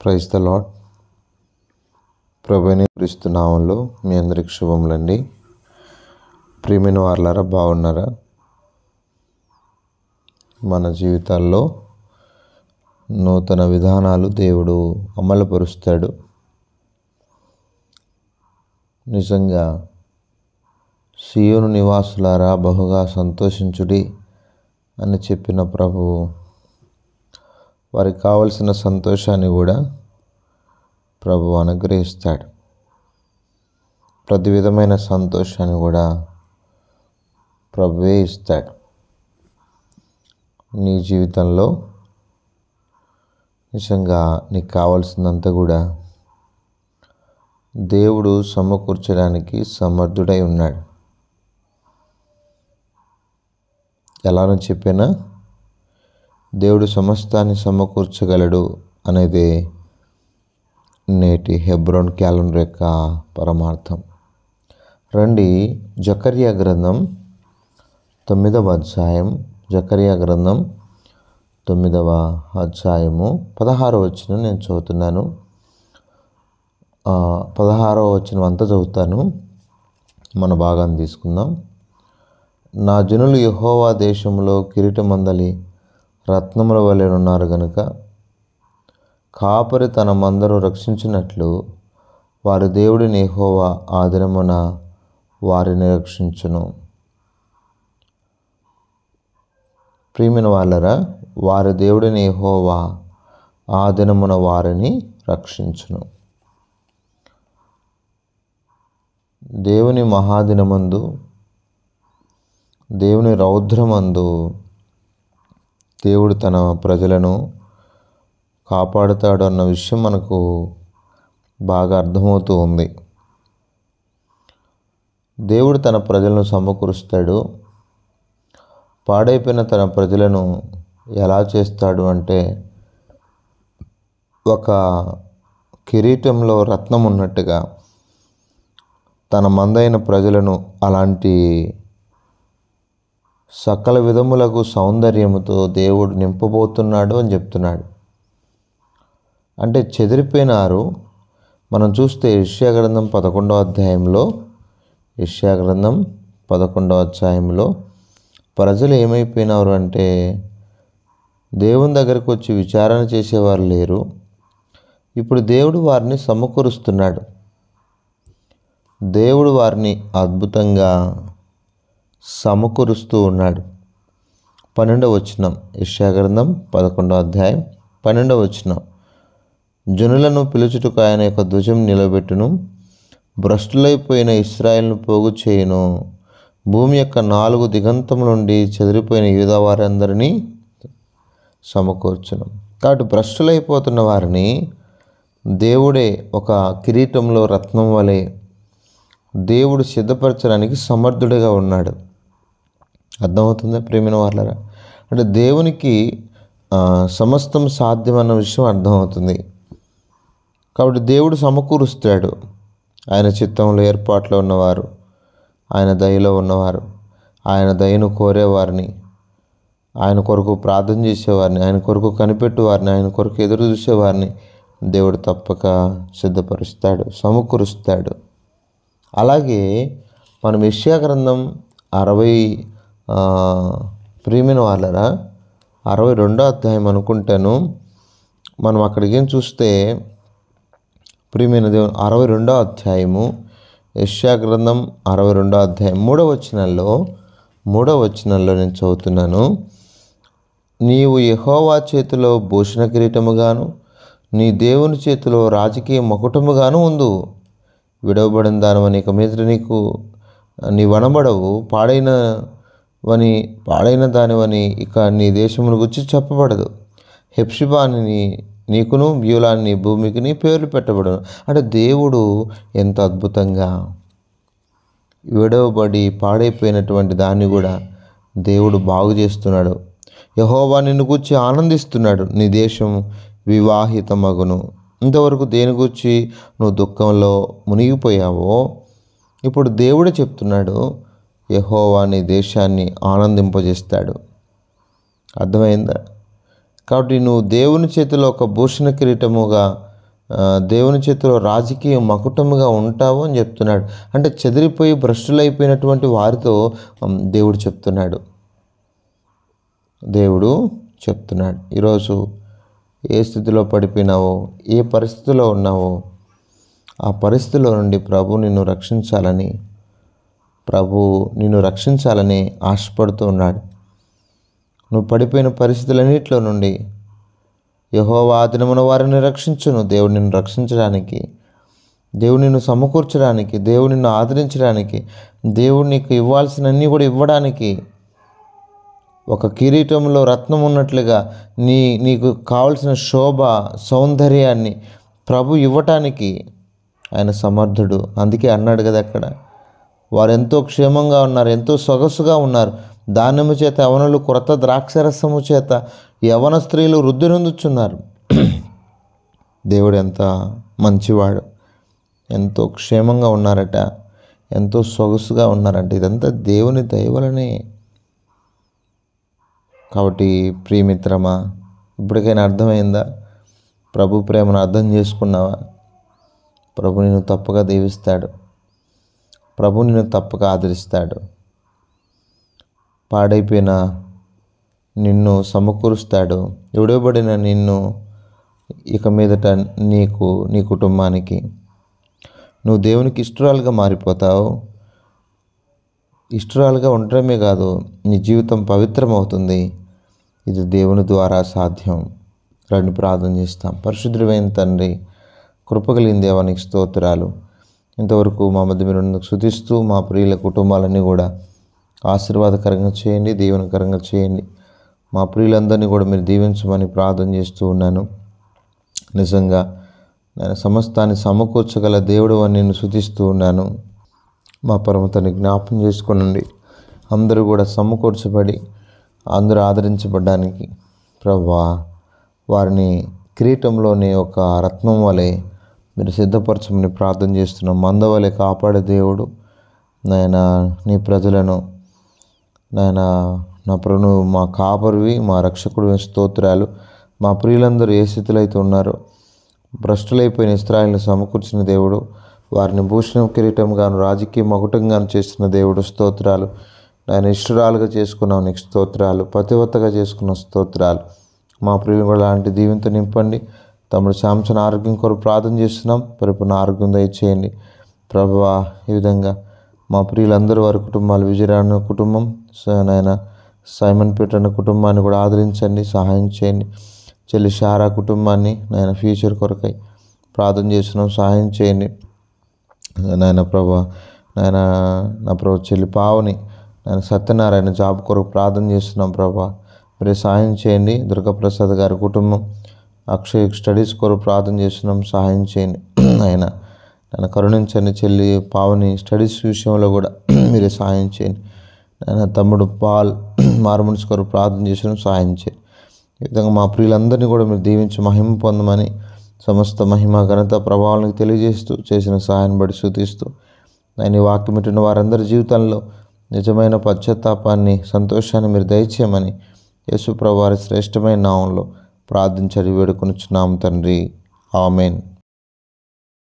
Praise the lord. ప్రభువైన క్రీస్తు నామములో మీ అందరికి శుభములండి. ప్రియమైన వారలారా, బాగున్నారా? మన జీవితాల్లో నూతన విధానాలు దేవుడు అమలుపరుస్తాడు. నిజంగా సియోను నివాసులారా బహుగా సంతోషించుడి అని చెప్పిన ప్రభువు వారికి కావలసిన సంతోషాన్ని కూడా ప్రభువు అనుగ్రహిస్తాడు. ప్రతి విధమైన సంతోషాన్ని కూడా ప్రభువే ఇస్తాడు. నీ జీవితంలో నిజంగా నీకు కావాల్సిందంతా కూడా దేవుడు సమకూర్చడానికి సమర్థుడై ఉన్నాడు. ఎలానో చెప్పినా దేవుడు సమస్తాన్ని సమకూర్చగలడు అనేది నేటి హెబ్రోన్ క్యాలెండర్ యొక్క పరమార్థం. రండి, జకర్యా గ్రంథం 9వ అధ్యాయం, జకర్యా గ్రంథం 9వ అధ్యాయము 16వ వచనం నేను చదువుతున్నాను. 16వ వచనం అంతా చదువుతాను, మన భాగాన్ని తీసుకుందాం. నా జనులు యెహోవా దేశంలో కిరీటమందలి రత్నముల వలె ఉన్నారు గనుక కాపరి తన మందను రక్షించినట్లు వారి దేవుడిని యెహోవా ఆ దినమున వారిని రక్షించును. ప్రియమైన వాళ్ళరా, వారి దేవుడిని యెహోవా ఆ దినమున వారిని రక్షించును. దేవుని మహాదినమందు, దేవుని రౌద్రమందు దేవుడు తన ప్రజలను కాపాడుతాడు అన్న విషయం మనకు బాగా అర్థమవుతూ ఉంది. దేవుడు తన ప్రజలను సమకూరుస్తాడు. పాడైపోయిన తన ప్రజలను ఎలా చేస్తాడు అంటే, ఒక కిరీటంలో రత్నం ఉన్నట్టుగా తన మందైన ప్రజలను అలాంటి సకల విధములకు సౌందర్యముతో దేవుడు నింపబోతున్నాడు అని చెప్తున్నాడు. అంటే చెదిరిపోయినారు. మనం చూస్తే యెషయా గ్రంథం 11వ అధ్యాయంలో, యెషయా గ్రంథం 11వ అధ్యాయంలో ప్రజలు ఏమైపోయినారు అంటే, దేవుని దగ్గరకు వచ్చి విచారణ చేసేవారు లేరు. ఇప్పుడు దేవుడు వారిని సమకూరుస్తున్నాడు. దేవుడు వారిని అద్భుతంగా సమకూరుస్తూ ఉన్నాడు. 12వ వచనం, యెషయా గ్రంథం 11వ అధ్యాయం 12వ వచనం. జనులను పిలుచుటకు ఆయన యొక్క ధ్వజం నిలబెట్టును, భ్రష్టులైపోయిన ఇశ్రాయేలును పోగు చేయును, భూమి యొక్క 4 దిగంతముల నుండి చెదిరిపోయిన యూదా వారందరినీ సమకూర్చును. కాబట్టి భ్రష్టులైపోతున్న వారిని దేవుడే ఒక కిరీటంలో రత్నం వలె దేవుడు సిద్ధపరచడానికి సమర్థుడిగా ఉన్నాడు. అర్థమవుతుందా ప్రియమైన వాళ్ళరా? అంటే దేవునికి సమస్తం సాధ్యమన్న విషయం అర్థమవుతుంది. కాబట్టి దేవుడు సమకూరుస్తాడు. ఆయన చిత్తంలో ఏర్పాట్లో ఉన్నవారు, ఆయన దయలో ఉన్నవారు, ఆయన దయను కోరేవారిని, ఆయన కొరకు ప్రార్థన చేసేవారిని, ఆయన కొరకు కనిపెట్టేవారిని, ఆయన కొరకు ఎదురు చూసేవారిని దేవుడు తప్పక సిద్ధపరుస్తాడు, సమకూరుస్తాడు. అలాగే మనం యెషయా గ్రంథం 60 ప్రియమైన వాళ్ళరా 62వ అధ్యాయం అనుకుంటాను. మనం అక్కడికి ఏం చూస్తే, ప్రియమైన దేవుని 62వ అధ్యాయము, యెషయా గ్రంథం 62వ అధ్యాయం 3వ వచనంలో నేను చదువుతున్నాను. నీవు యెహోవా చేతిలో భూషణ కిరీటముగాను, నీ దేవుని చేతిలో రాజకీయ మకుటముగాను ఉండు. విడవబడిన దానివని ఇక మీద నీ వనబడవు, పాడైన దానివని ఇక నీ దేశమును గురించి చెప్పబడదు. హెప్షిబాని నీకును, బ్యూలాని నీ భూమికి నీ పేర్లు పెట్టబడను. అంటే దేవుడు ఎంత అద్భుతంగా విడవబడి పాడైపోయినటువంటి దాన్ని కూడా దేవుడు బాగు చేస్తున్నాడు. యెహోవా నిన్ను గూర్చి ఆనందిస్తున్నాడు, నీ దేశం వివాహితమగును. ఇంతవరకు దేని గురించి నువ్వు దుఃఖంలో మునిగిపోయావో ఇప్పుడు దేవుడే చెప్తున్నాడు, యెహోవా నీ దేశాన్ని ఆనందింపజేస్తాడు. అర్థమైందా? కాబట్టి నువ్వు దేవుని చేతిలో ఒక భూషణ కిరీటముగా దేవుని చేతిలో రాజకీయ మకుటముగా ఉంటావు అని చెప్తున్నాడు. అంటే చెదిరిపోయి భ్రష్టులైపోయినటువంటి వారితో దేవుడు చెప్తున్నాడు. ఈరోజు ఏ స్థితిలో పడిపోయినావో, ఏ పరిస్థితిలో ఉన్నావో, ఆ పరిస్థితిలో నుండి ప్రభు నిన్ను రక్షించాలని ఆశపడుతూ ఉన్నాడు. నువ్వు పడిపోయిన పరిస్థితులన్నింటిలో నుండి యెహోవా దినమున వారిని రక్షించును. దేవుడు నిన్ను రక్షించడానికి, దేవుడు నిన్ను సమకూర్చడానికి, దేవుడు నిన్ను ఆదరించడానికి, దేవుడు నీకు ఇవ్వాల్సినన్నీ కూడా ఇవ్వడానికి, ఒక కిరీటంలో రత్నం ఉన్నట్లుగా నీకు కావలసిన శోభ సౌందర్యాన్ని ప్రభు ఇవ్వటానికి ఆయన సమర్థుడు. అందుకే అన్నాడు కదా అక్కడ, వారు ఎంతో క్షేమంగా ఉన్నారు, ఎంతో సొగసుగా ఉన్నారు, ధాన్యము చేత యవనులు క్రొత్త ద్రాక్షరసము చేత యవన స్త్రీలు వృద్ధి నొందుచున్నారు. దేవుడు ఎంత మంచివాడు, ఎంతో క్షేమంగా ఉన్నారట, ఎంతో సొగసుగా ఉన్నారంట. ఇదంతా దేవుని దయ వలనే. కాబట్టి ప్రియమిత్రమా, ఇప్పటికైనా అర్థమైందా? ప్రభు ప్రేమను అర్థం చేసుకున్నావా? ప్రభు నిన్ను తప్పగా దీవిస్తాడు, ప్రభు నిన్ను తప్పగా ఆదరిస్తాడు, పాడైపోయిన నిన్ను సమకూరుస్తాడు, విడవబడిన నిన్ను ఇక మీదట నీకు, నీ కుటుంబానికి నువ్వు దేవునికి ఇష్టరాలుగా మారిపోతావు. ఇష్టరాలుగా ఉండటమే కాదు, నీ జీవితం పవిత్రమవుతుంది. ఇది దేవుని ద్వారా సాధ్యం. రండి ప్రార్థన చేస్తాం. పరిశుద్ధుడైన తండ్రి, కృపగలిగిన దేవానికి స్తోత్రాలు. ఇంతవరకు మా మధ్య మీరు స్తుతిస్తూ మా ప్రియుల కుటుంబాలన్నీ కూడా ఆశీర్వాదకరంగా చేయండి, దీవెనకరంగా చేయండి. మా ప్రియులందరినీ కూడా మీరు దీవించమని ప్రార్థన చేస్తూ ఉన్నాను. నిజంగా నేను సమస్తాన్ని సమకూర్చగల దేవుడు అని నేను స్తుతిస్తూ ఉన్నాను. మా పరమతని జ్ఞాపం చేసుకునండి. అందరూ కూడా సమకూర్చబడి అందరూ ఆదరించబడ్డానికి ప్రభువా, వారిని కిరీటంలోని ఒక రత్నం వలె మీరు సిద్ధపరచమని ప్రార్థన చేస్తున్నాం. మందవలె కాపాడే దేవుడు నాయన, నీ ప్రజలను నాయన, నా ప్రభువు మా కాపరివి, మా రక్షకుడు స్తోత్రాలు. మా ప్రియులందరూ ఏ స్థితిలో అయితే ఉన్నారో, భ్రష్టులైపోయిన ఇశ్రాయేలును సమకూర్చిన దేవుడు, వారిని భూషణం కిరీటంగాను రాజకీయ మకుటంగాను చేస్తున్న దేవుడు స్తోత్రాలు. ఆయన ఇష్టరాలుగా చేసుకున్నావు, నీకు స్తోత్రాలు. పతివత్తగా చేసుకున్న స్తోత్రాలు. మా ప్రియులు కూడా అలాంటి దీవెనతో నింపండి. తమ్ముడు శాంసన్ ఆరోగ్యం కొరకు ప్రార్థన చేస్తున్నాం. పరిపూర్ణ ఆరోగ్యం దయచేయండి ప్రభువా. ఈ విధంగా మా ప్రియులందరూ వారి కుటుంబాలు, విజయరాణ కుటుంబం, నాయన సైమన్ పీటర్ అన్న కుటుంబాన్ని కూడా ఆదరించండి, సహాయం చేయండి. చెల్లి షారా కుటుంబాన్ని నాయన ఫ్యూచర్ కొరకై ప్రార్థన చేస్తున్నాం, సహాయం చేయండి నాయన ప్రభా. నాయన నా ప్రభు చెల్లి పావని నాయన సత్యనారాయణ జాబ్ కొరకు ప్రార్థన చేస్తున్నాం ప్రభా, మీరే సహాయం చేయండి. దుర్గాప్రసాద్ గారి కుటుంబం అక్షయ్ స్టడీస్ కొరకు ప్రార్థన చేస్తున్నాం, సహాయం చేయండి ఆయన. నన్ను కరుణించండి. చెల్లి పావని స్టడీస్ విషయంలో కూడా మీరే సహాయం చేయండి. ఆయన తమ్ముడు పాల్ మారుమనిషి కొరకు ప్రార్థన చేసిన సహాయం చేయండి. ఈ విధంగా మా ప్రియులందరినీ కూడా మీరు దీవించి మహిమ పొందమని సమస్త మహిమ ఘనత ప్రభావాలకు తెలియజేస్తూ చేసిన సహాయాన్ని బట్టి స్తుతిస్తూ ఆయన వాక్యం వింటున్న వారందరి జీవితాల్లో నిజమైన పశ్చాత్తాపాన్ని, సంతోషాన్ని మీరు దయచేయమని యేసు ప్రభువారి శ్రేష్టమైన నామంలో ప్రార్థించి వేడుకొనుచున్నాము తండ్రి. ఆమేన్.